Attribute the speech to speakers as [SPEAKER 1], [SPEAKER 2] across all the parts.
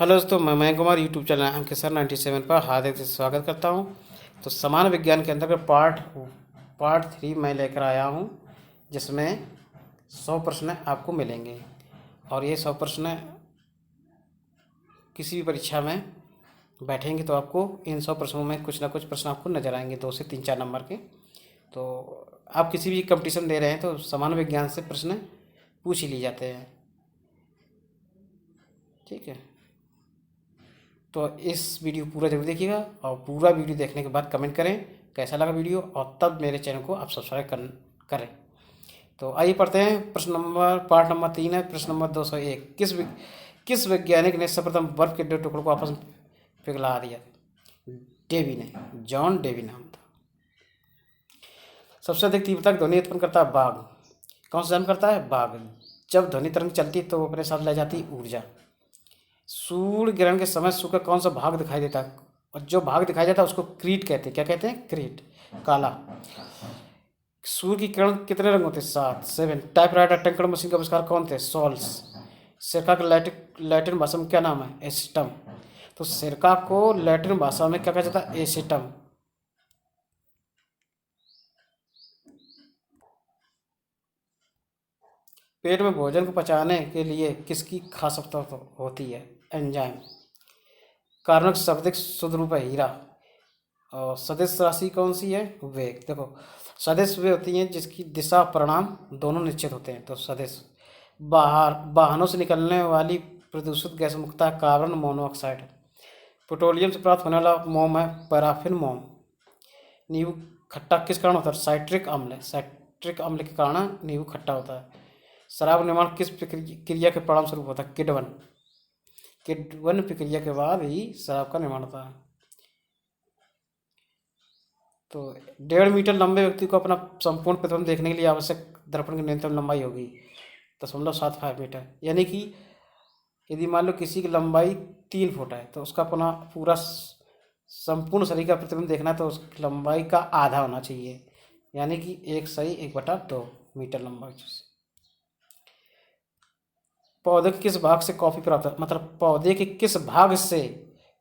[SPEAKER 1] Hello दोस्तों, मैं Mayank Kumar YouTube channel अंकित sir 97 पर हार्दिक से स्वागत करता हूं। तो समान विज्ञान के अंतर्गत पार्ट 3 मैं लेकर आया हूं, जिसमें 100 प्रश्न आपको मिलेंगे। और ये 100 प्रश्न किसी भी परीक्षा में बैठेंगे तो आपको इन 100 प्रश्नों में कुछ ना कुछ प्रश्न आपको नजर आएंगे, 2 से 3-4 नंबर के। तो आप किसी भी कंपटीशन दे रहे हैं तो समान विज्ञान से प्रश्न पूछ ही लिए जाते हैं, ठीक है। तो इस वीडियो पूरा जरूर देखिएगा और पूरा वीडियो देखने के बाद कमेंट करें कैसा लगा वीडियो, और तब मेरे चैनल को आप सब्सक्राइब करें। तो आइए पढ़ते हैं। पार्ट नंबर 3 है। प्रश्न नंबर 201। किस वैज्ञानिक ने सर्वप्रथम बर्फ के 2 टुकड़ों को आपस में पिघला दिया? डेवी ने, जॉन डेवी नाम था। सबसे अधिक तीव्रता की ध्वनि उत्पन्न करता है बाघ। कौन सा जन्म करता है? बाघ। जब ध्वनि तरंग चलती है तो वो अपने साथ ले जाती है ऊर्जा। सूर्य ग्रहण के समय सूर्य का कौन सा भाग दिखाई देता है? और जो भाग दिखाई देता है उसको क्रीट कहते हैं। क्या कहते हैं? क्रीट, काला। सूर्य की किरण कितने रंग होते हैं? 7। टाइपराइटर टंकड़ मशीन का आविष्कार कौन थे? सॉल्स। सिरका का लैटिन भाषा में क्या नाम है? एसिटम। तो सिरका को लैटिन भाषा में क्या कहा जाता है? एसिटम। पेट में भोजन को पचाने के लिए किसकी खास आवश्यकता होती है? एंजाइम। कार्बनिक शाब्दिक शुद्ध रूप है हीरा। और सदिश राशि कौन सी है? वेग। देखो, सदिश वे होती हैं जिसकी दिशा परिणाम दोनों निश्चित होते हैं। तो सदिश। बाहर वाहनों से निकलने वाली प्रदूषित गैस मुक्त है कार्बन मोनोऑक्साइड। पेट्रोलियम से प्राप्त होने वाला मोम है पैराफिन मोम। नींबू खट्टा किस कारण होता है? साइट्रिक अम्ल। साइट्रिक अम्ल के कारण नींबू खट्टा होता है। शराब निर्माण किस क्रिया के परिणाम स्वरूप होता है? किण्वन प्रक्रिया के बाद ही शराब का निर्माण होता है। तो 1.5 मीटर लंबे व्यक्ति को अपना संपूर्ण प्रतिबिंब देखने के लिए आवश्यक दर्पण की न्यूनतम लंबाई होगी 0.75 मीटर। यानी कि यदि मान लो किसी की लंबाई 3 फुट है तो उसका अपना पूरा संपूर्ण शरीर का प्रतिबिंब देखना है तो उसकी लंबाई का आधा होना चाहिए, यानी कि 1/2 मीटर लंबाई। पौधे के किस भाग से कॉफी प्राप्त है? मतलब पौधे के किस भाग से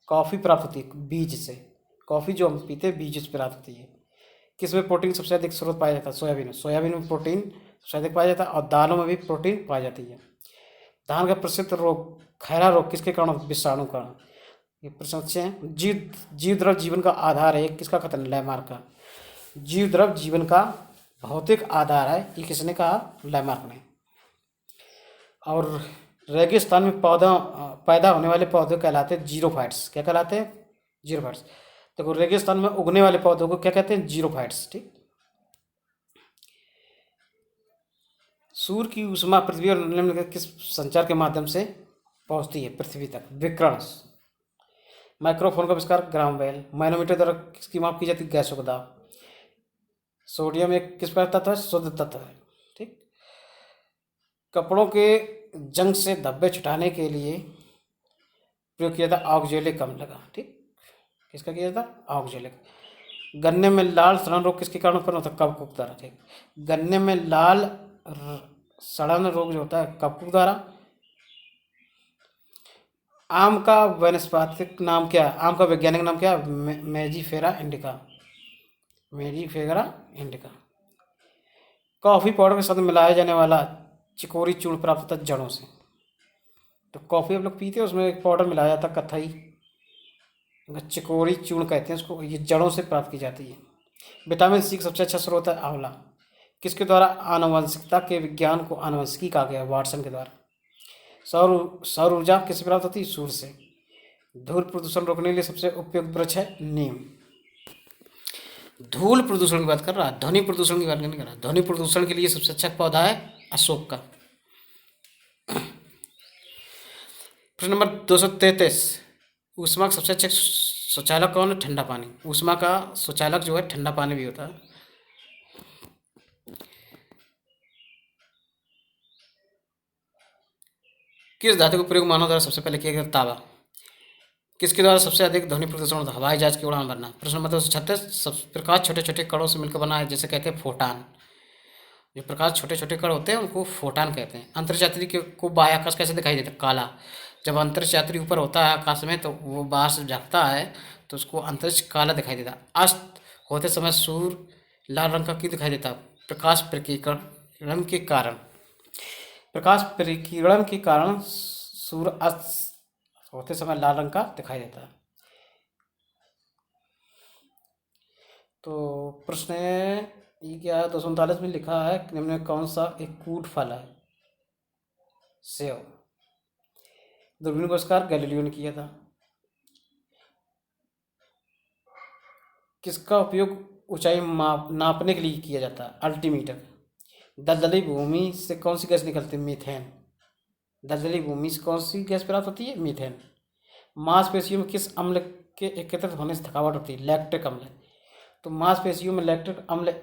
[SPEAKER 1] कॉफी प्राप्त होती है? बीज से। कॉफी जो हम पीते हैं बीज से प्राप्त होती है। किसमें प्रोटीन सबसे अधिक स्रोत पाया जाता है? सोयाबीन में। सोयाबीन में प्रोटीन सबसे अधिक पाया जाता है और दालों में भी प्रोटीन पाई जाती है। धान का प्रसिद्ध रोग खैरा रोग किसके कारण? विषाणु का। ये प्रश्न अच्छे हैं। जीव द्रव जीवन का आधार है, किसका कथन? लैमार्क का। जीव द्रव जीवन का भौतिक आधार है, ये किसने कहा? लैमार्क ने। और रेगिस्तान में पैदा होने वाले पौधे कहलाते हैं जीरोफाइट्स। क्या कहलाते हैं? जीरोफाइट्स। देखो, रेगिस्तान में उगने वाले पौधों को क्या कहते हैं? जीरोफाइट्स, ठीक। सूर्य की ऊष्मा पृथ्वी और निम्नलिखित किस संचार के माध्यम से पहुंचती है पृथ्वी तक? विकिरण। माइक्रोफोन का आविष्कार ग्राहम बेल। मैनोमीटर द्वारा किसकी माप की जाती है? गैसों का दाब। सोडियम एक किस प्रकार तत्व है? शुद्ध तत्व है, ठीक। कपड़ों के जंग से धब्बे छुटाने के लिए प्रयोग किया था ऑक्जेलिक अम्ल का, ठीक। किसका किया था? ऑक्जेलिक। गन्ने में लाल सड़न रोग किसके कारण उत्पन्न होता है? कवकुक द्वारा, ठीक। गन्ने में लाल सड़न रोग जो होता है कवकुक द्वारा। आम का वानस्पतिक नाम क्या है? आम का वैज्ञानिक नाम क्या है? मेजिफेरा इंडिका। मेजिफेरा इंडिका। कॉफी पाउडर के साथ मिलाया जाने वाला चिकोरी चूर्ण प्राप्त होता है जड़ों से। तो कॉफी आप लोग पीते हैं, उसमें एक पाउडर मिलाया जाता है कथई, चिकोरी चूर्ण कहते हैं उसको। ये जड़ों से प्राप्त की जाती है। विटामिन सी का सबसे अच्छा स्रोत है आंवला। किसके द्वारा आनुवंशिकता के विज्ञान को आनुवंशिकी कहा गया? वाटसन के द्वारा। सौर ऊर्जा किससे प्राप्त होती है? सूर्य से। धूल प्रदूषण रोकने के लिए सबसे उपयुक्त वृक्ष है नीम। धूल प्रदूषण की बात कर रहा है, ध्वनि प्रदूषण की बात नहीं कर रहा। ध्वनि प्रदूषण के लिए सबसे अच्छा पौधा है अशोक का। प्रश्न नंबर 233। ऊष्मा का सबसे अच्छा सुचालक कौन है? ठंडा पानी। ऊष्मा का सुचालक जो है ठंडा पानी भी होता है। किस धातु का प्रयोग मानव द्वारा सबसे पहले किया गया? तांबा। किसके द्वारा सबसे अधिक ध्वनि प्रदूषण होता है? हवाई जहाज की उड़ान भरना। प्रश्न नंबर 236। प्रकाश छोटे छोटे कणों से मिलकर बना है जिसे कहते हैं फोटान। जो प्रकाश छोटे छोटे कण होते हैं उनको फोटान कहते हैं। अंतरिक्ष यात्री को बाह्य आकाश कैसे दिखाई देता है? काला। जब अंतरिक्ष यात्री ऊपर होता है आकाश में तो वो बाहर से झाँकता है तो उसको अंतरिक्ष काला दिखाई देता है। अस्त होते समय सूर्य लाल रंग का क्यों दिखाई देता है? प्रकाश प्रकीर्णन के कारण। प्रकाश प्रकीर्णन के कारण सूर्य अस्त होते समय लाल रंग का दिखाई देता है। तो प्रश्न है ये क्या है, 239 में लिखा है निम्न में कौन सा एक कूट फल है? सेव। दूरबीन का आविष्कार गैलीलियो ने किया था। किसका उपयोग ऊंचाई नापने के लिए किया जाता है? अल्टीमीटर। दलदली भूमि से कौन सी गैस निकलती है? मीथेन। दलदली भूमि से कौन सी गैस प्राप्त होती है? मीथेन। मांसपेशियों में किस अम्ल के एकत्रित होने से थकावट होती है? लैक्टिक अम्ल। तो मांसपेशियों में लैक्टिक अम्ल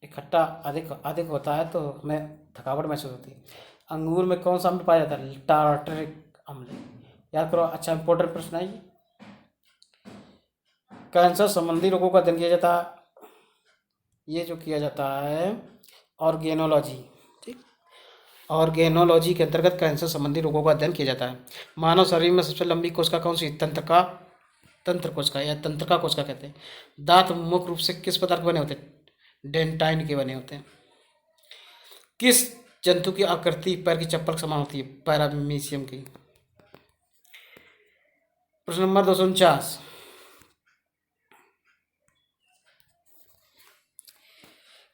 [SPEAKER 1] इकट्ठा अधिक अधिक होता है तो हमें थकावट महसूस होती है। अंगूर में कौन सा अम्ल पाया जाता है? टार्टरिक अम्ल। याद करो, अच्छा इंपॉर्टेंट प्रश्न है ये। कैंसर संबंधी रोगों का अध्ययन किया जाता है, ये जो किया जाता है ऑर्गेनोलॉजी, ठीक। ऑर्गेनोलॉजी के अंतर्गत कैंसर संबंधी रोगों का अध्ययन किया जाता है। मानव शरीर में सबसे लंबी कोशिका कौन सी? तंत्र कोशिका या तंत्रिका कोशिका कहते हैं। दांत मुख्य रूप से किस पदार्थ के बने होते हैं? डेंटाइन के बने होते हैं। किस जंतु की आकृति पैर की चप्पल के समान होती है? पैरामीशियम की। प्रश्न नंबर 249।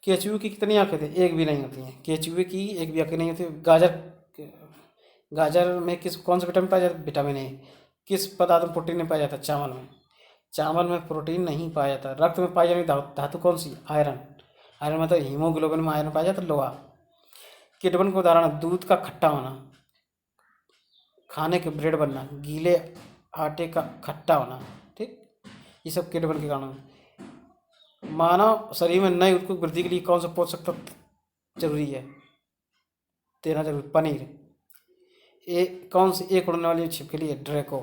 [SPEAKER 1] केचुए की कितनी आंखें थी? एक भी नहीं होती हैं। केचुए की एक भी आंखें नहीं होती। गाजर में कौन सा विटामिन पाया जाता है? Vitamin A. किस पदार्थ में प्रोटीन नहीं पाया जाता? चावल में। चावल में प्रोटीन नहीं पाया जाता। रक्त में पाई जाने धातु कौन सी? आयरन। आयरन मतलब हीमोग्लोबिन में आयरन पाया जाता है, लोहा। कीटवन का उदाहरण? दूध का खट्टा होना, खाने के ब्रेड बनना, गीले आटे का खट्टा होना, ठीक। ये सब कीटवन के कारण। मानव शरीर में नए उत्तक वृद्धि के लिए कौन सा पोषक तत्व जरूरी है? देना जरूरी? पनीर। कौन सी एक उड़ने वाली छिपकली है? ड्रैको।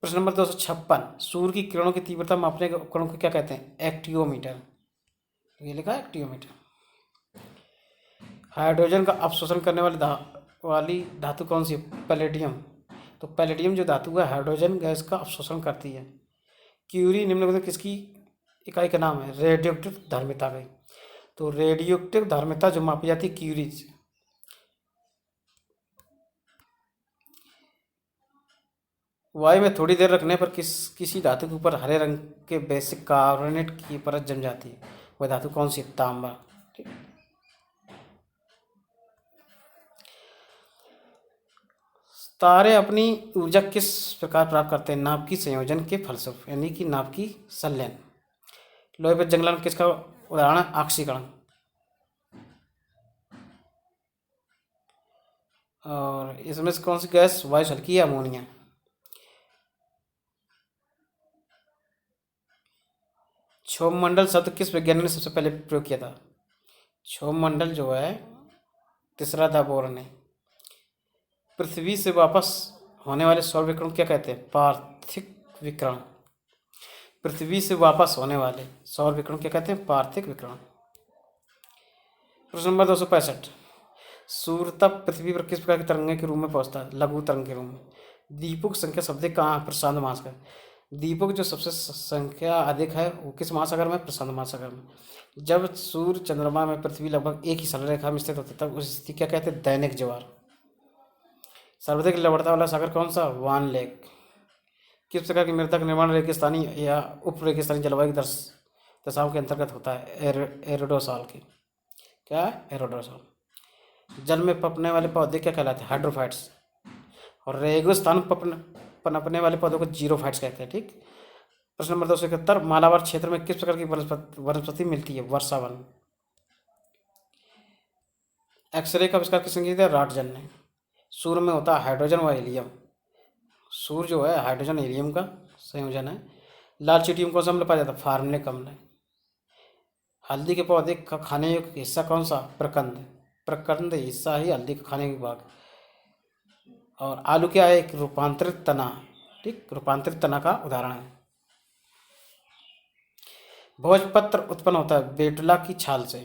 [SPEAKER 1] प्रश्न नंबर 256। सूर्य की किरणों की तीव्रता मापने के उपकरण को क्या कहते हैं? एक्टियोमीटर। ये लिखा है एक्टियोमीटर। हाइड्रोजन का अवशोषण करने वाली धातु कौन सी है? पैलेडियम। तो पैलेडियम जो धातु है हाइड्रोजन गैस का अवशोषण करती है। क्यूरी निम्नलिखित किसकी इकाई का नाम है? रेडियोक्टिव धार्मिकता का। तो रेडियोक्टिव धार्मिकता जो मापी जाती है क्यूरी से। वायु में थोड़ी देर रखने पर किसी धातु के ऊपर हरे रंग के बेसिक कार्बोनेट की परत जम जाती है, वह धातु कौन सी? तांबा, ठीक। तारे अपनी ऊर्जा किस प्रकार प्राप्त करते हैं? नाभिकीय संयोजन के फलस्वरूप, यानी कि नाभिकीय संलयन। लोहे पर जंगलन किसका उदाहरण है? ऑक्सीकरण। और इसमें से कौन सी गैस वायु हल्की है? अमोनिया। क्षोभमंडल शब्द किस वैज्ञानिक ने सबसे पहले प्रयोग किया था? क्षोभमंडल जो है तीसरा दा बोर ने। पृथ्वी से वापस होने वाले सौर विकिरण क्या कहते हैं? पार्थिक विकिरण। पृथ्वी से वापस होने वाले सौर विकिरण क्या कहते हैं? पार्थिक विकिरण। प्रश्न नंबर 265। सूर्य तब पृथ्वी पर किस प्रकार की तरंगे के रूप में पहुंचता है? लघु तरंग के रूप में। दीपों की संख्या सबसे कहाँ है? प्रशांत महासागर। दीपों की जो सबसे संख्या अधिक है वो किस महासागर में? प्रशांत महासागर में। जब सूर्य चंद्रमा में पृथ्वी लगभग एक ही सरल रेखा में स्थित होते तब उस स्थिति क्या कहते हैं? दैनिक ज्वार। सर्वाधिक लवणता वाला सागर कौन सा? वान लेक। किस प्रकार की मृदा का निर्माण रेगिस्तानी या उप रेगिस्तानी जलवायु की दशाओं के अंतर्गत होता है? एरोडोसाल की। क्या है? एरोडोसाल। जल में पपने वाले पौधे क्या कहलाते हैं? हाइड्रोफाइट्स। और रेगिस्तान पनपने वाले पौधों को जीरोफाइट्स कहते हैं, ठीक। प्रश्न नंबर 271। मालाबार क्षेत्र में किस प्रकार की वनस्पति मिलती है? वर्षावन। एक्सरे का आविष्कार किसने किया था? राटजन ने। सूर्य में होता है हाइड्रोजन व हीलियम। सूर्य जो है हाइड्रोजन हीलियम का संयोजन है। लाल चींटी में कौन सा अम्ल पाया जाता है? फार्मिक अम्ल। हल्दी के पौधे का खाने योग्य हिस्सा कौन सा? प्रकंद। प्रकंद हिस्सा ही हल्दी का खाने के भाग। और आलू क्या है? एक रूपांतरित तना, ठीक। रूपांतरित तना का उदाहरण है। भोजपत्र उत्पन्न होता है बेटुला की छाल से।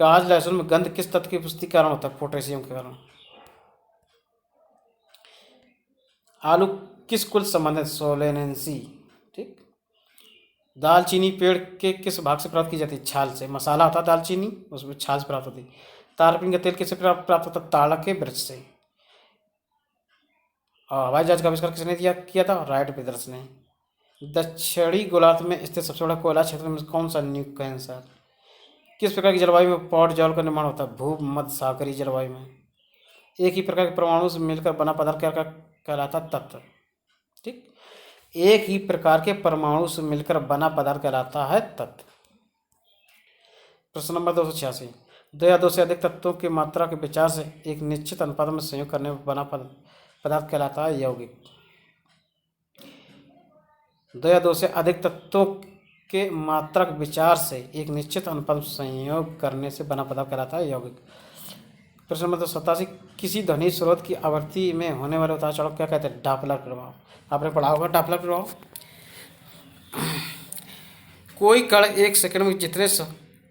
[SPEAKER 1] प्याज लहसुन में गंध किस तत्व की उपस्थिति के कारण होता है? पोटेशियम के कारण। आलू किस कुल से संबंधित? सोलेनेसी। ठीक। दालचीनी पेड़ के किस भाग से प्राप्त की जाती है? छाल से। मसाला होता है दालचीनी, उसमें छाल से प्राप्त होती है। तारपीन का तेल किससे प्राप्त होता है? ताड़ के वृक्ष से। और हवाई जहाज का आविष्कार किसने किया था? राइट ब्रदर्स ने। दक्षिणी गोलार्ध में स्थित सबसे बड़ा कोयला क्षेत्र में कौन सा? New cancer. किस प्रकार की जलवायु में पॉट जल का निर्माण होता है? भूमध्य सागरीय जलवायु में। एक ही प्रकार के परमाणु से मिलकर बना पदार्थ क्या कहलाता है? तत्व। ठीक। एक ही प्रकार के परमाणु से मिलकर बना पदार्थ कहलाता है तत्व। प्रश्न नंबर 286। दो या दो से अधिक तत्वों की मात्रा के विचार से एक निश्चित अनुपात में संयोग करने में बना पदार्थ कहलाता है यौगिक। दो या दो से अधिक तत्वों के मात्रक विचार से एक निश्चित अनुपात में संयोग करने से बना पदार्थ कहलाता है यौगिक। प्रश्न नंबर 287। किसी ध्वनि स्रोत की आवृत्ति में होने वाले उतार चढ़ाव क्या कहते हैं? डॉपलर प्रभाव। आपने पढ़ा होगा डॉपलर प्रभाव। कोई कण एक सेकंड में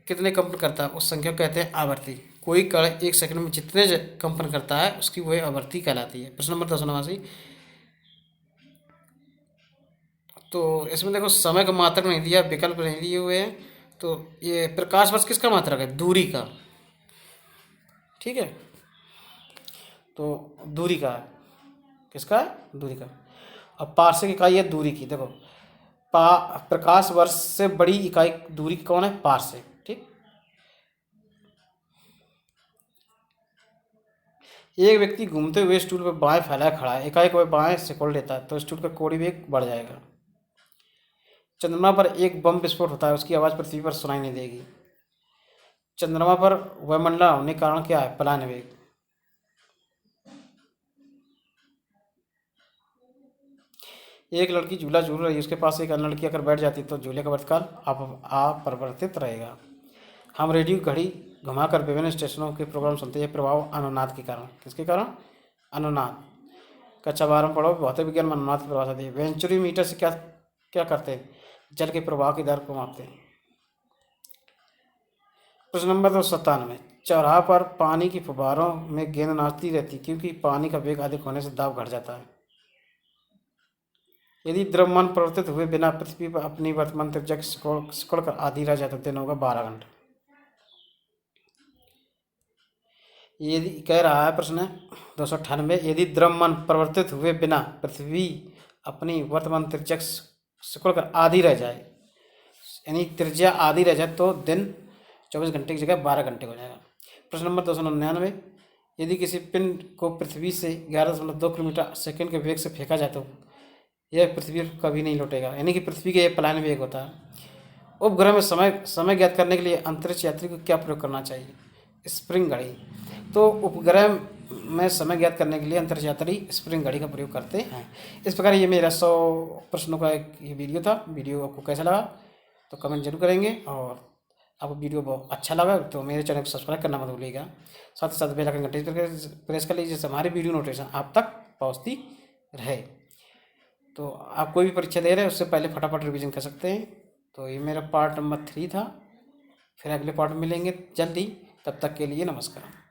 [SPEAKER 1] कितने कंपन करता है उस संख्या को कहते हैं आवृत्ति। कोई कण एक सेकंड में जितने कंपन करता है उसकी वह आवृत्ति कहलाती है। प्रश्न नंबर 289। तो इसमें देखो समय का मात्रक नहीं दिया, विकल्प नहीं दिए हुए हैं। तो ये प्रकाश वर्ष किसका मात्रक है? दूरी का। ठीक है, तो दूरी का है। किसका है? दूरी का। अब पार्सेक इकाई है दूरी की। देखो प्रकाश वर्ष से बड़ी इकाई दूरी कौन है? पार्सेक। ठीक। एक व्यक्ति घूमते हुए स्टूल पर बाएं फैलाए खड़ा है, एकाएक वह बाएं सिकोड़ लेता है तो स्टूल का कोणीय वेग बढ़ जाएगा। चंद्रमा पर एक बम विस्फोट होता है, उसकी आवाज़ पृथ्वी पर सुनाई नहीं देगी। चंद्रमा पर वायुमंडल होने के कारण क्या है? पलायन वेग। एक लड़की झूला झूल रही है, उसके पास एक अन्य लड़की अगर बैठ जाती है तो झूले का वर्तकाल अपरिवर्तित रहेगा। हम रेडियो घड़ी घुमाकर विभिन्न स्टेशनों के प्रोग्राम सुनते हैं, प्रभाव अनुनाद के कारण। किसके कारण? अनुनाद। कक्षा 12 में पढ़ो, भौतिक विज्ञान में अनुनाद की परिभाषा दी। वेंचुरीमीटर से क्या क्या करते हैं? जल के प्रवाह की दर को मापते हैं। प्रश्न नंबर 297। चौराहा पर पानी की फुब्बारों में गेंद नाचती रहती क्योंकि पानी का वेग अधिक होने से दाब घट जाता है। यदि द्रव्यमान परिवर्तित हुए बिना पृथ्वी पर अपनी वर्तमान त्रिज्या सिकुड़ कर आधी रह जाए तो दिन होगा 12 घंटे। यदि कह रहा है प्रश्न 298। यदि द्रव्यमान परिवर्तित हुए बिना पृथ्वी अपनी वर्तमान त्रिज्या सिकुड़ कर आधी रह जाए, यानी त्रिज्या आधी रह जाए तो दिन 24 घंटे की जगह 12 घंटे हो जाएगा। प्रश्न नंबर 299। यदि किसी पिंड को पृथ्वी से 11.2 किलोमीटर सेकंड के वेग से फेंका जाए तो यह पृथ्वी पर कभी नहीं लौटेगा, यानी कि पृथ्वी का यह पलायन वेग होता है। उपग्रह में समय ज्ञात करने के लिए अंतरिक्ष यात्री को क्या प्रयोग करना चाहिए? स्प्रिंग घड़ी। तो उपग्रह में समय ज्ञात करने के लिए अंतरिक्ष यात्री स्प्रिंग घड़ी का प्रयोग करते हैं। इस प्रकार ये मेरा 100 प्रश्नों का एक ये वीडियो था। वीडियो आपको कैसा लगा तो कमेंट जरूर करेंगे, और आपको वीडियो बहुत अच्छा लगा तो मेरे चैनल को सब्सक्राइब करना मत भूलिएगा। साथ ही साथ बेल आइकन घंटे प्रेस कर लीजिए जिससे हमारी वीडियो नोटिफिकेशन आप तक पहुँचती रहे। तो आप कोई भी परीक्षा दे रहे हैं उससे पहले फटाफट रिवीजन कर सकते हैं। तो ये मेरा पार्ट नंबर 3 था। फिर अगले पार्ट में मिलेंगे जल्दी, तब तक के लिए नमस्कार।